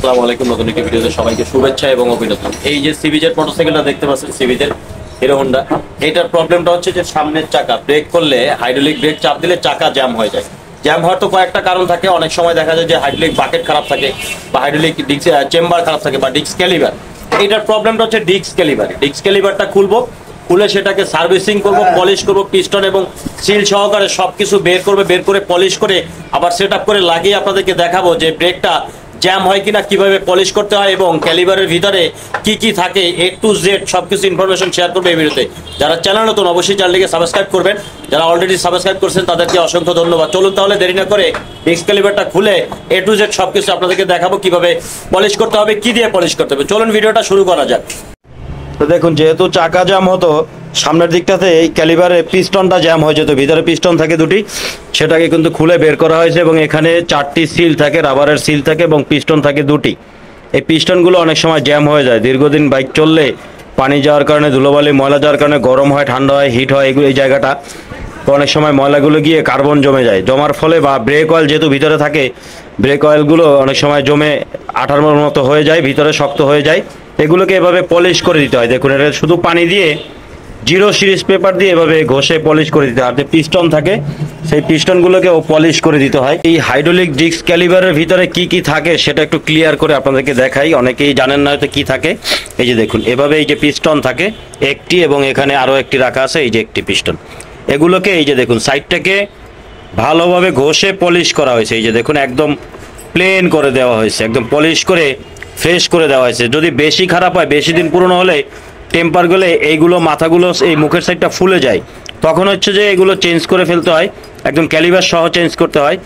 আসসালামু আলাইকুম। নতুন একটি ভিডিওতে সবাইকে শুভেচ্ছা এবং অভিনন্দন। এই যে সিবিজেড মোটরসাইকেলটা দেখতে পাচ্ছেন, সিবিজেড হিরো হোন্ডা, এটার প্রবলেমটা হচ্ছে যে সামনের চাকা ব্রেক করলে হাইড্রোলিক ব্রেক চাপ দিলে চাকা জ্যাম হয়ে যায়। জ্যাম হওয়ার তো কয়েকটা কারণ থাকে। অনেক সময় দেখা যায় যে হাইড্রোলিক বাকেট খারাপ থাকে বা হাইড্রোলিক ডিস্ক চেম্বার খারাপ থাকে বা ডিস্ক ক্যালিভার। এইটার প্রবলেমটা হচ্ছে ডিস্ক ক্যালিভার। ডিস্ক ক্যালিভারটা খুলে সেটাকে সার্ভিসিং করব, পলিশ করব, পিস্টন এবং সিল সহকারে সবকিছু বের করে পলিশ করে আবার সেট আপ করে লাগিয়ে আপনাদেরকে দেখাবো যে ব্রেকটা জ্যাম হয় কিনা, কিভাবে পলিশ করতে হয় এবং ক্যালিভারের ভিতরে কি কি থাকে, A to Z সবকিছু ইনফরমেশন শেয়ার করবে এই ভিডিওতে। যারা চ্যানেল নতুন অবশ্যই চ্যানেলটিকে সাবস্ক্রাইব করবেন, যারা অলরেডি সাবস্ক্রাইব করছেন তাদেরকে অসংখ্য ধন্যবাদ। চলুন তাহলে দেরি না করে ডিস্ক ক্যালিভারটা খুলে A to Z সবকিছু আপনাদেরকে দেখাবো কিভাবে পলিশ করতে হবে, কি দিয়ে পলিশ করতে হবে। চলুন ভিডিওটা শুরু করা যাক। তো দেখুন, যেহেতু চাকা জ্যাম হতো সামনের দিকটাতে এই ক্যালিভারে পিস্টনটা জ্যাম হয়ে যেত, ভিতরে পিস্টন থাকে দুটি, সেটাকে কিন্তু খুলে বের করা হয়েছে এবং এখানে 4টি সিল থাকে, রাবারের সিল থাকে এবং পিস্টন থাকে দুটি। এই পিস্টনগুলো অনেক সময় জ্যাম হয়ে যায়। দীর্ঘদিন বাইক চললে পানি যাওয়ার কারণে, ধুলোবালি ময়লা যাওয়ার কারণে গরম হয়, ঠান্ডা হয়, হিট হয়, এগুলো এই জায়গাটা তো অনেক সময় ময়লাগুলো গিয়ে কার্বন জমে যায়। জমার ফলে বা ব্রেক অয়েল যেহেতু ভিতরে থাকে, ব্রেক অয়েলগুলো অনেক সময় জমে আঠার মতো হয়ে যায়, ভিতরে শক্ত হয়ে যায়। এগুলোকে এভাবে পলিশ করে দিতে হয়। দেখুন, এটা শুধু পানি দিয়ে 0 সিরিজ পেপার দিয়ে এভাবে ঘষে পলিশ করে দিতে হয়। পিস্টন থাকে, সেই পিস্টনগুলোকে পলিশ করে দিতে হয়। এই হাইড্রোলিক ডিস্ক ক্যালিভারের ভিতরে কি কি থাকে সেটা একটু ক্লিয়ার করে আপনাদেরকে দেখাই। অনেকেই জানেন না হয়তো কি থাকে। এই যে দেখুন, এভাবে এই যে পিস্টন থাকে একটি এবং এখানে আরও একটি রাখা আছে, এই যে একটি পিস্টন। এগুলোকে এই যে দেখুন সাইডটাকে ভালোভাবে ঘষে পলিশ করা হয়েছে। এই যে দেখুন, একদম প্লেন করে দেওয়া হয়েছে, একদম পলিশ করে ফ্রেশ করে দেওয়া হয়েছে। যদি বেশি খারাপ হয়, বেশি দিন পুরনো হলে, টেম্পার গেলে এইগুলো মাথাগুলো এই মুখের সাইডটা ফুলে যায়, তখন হচ্ছে যে এগুলো চেঞ্জ করে ফেলতে হয়, একদম ক্যালিভার সহ চেঞ্জ করতে হয়।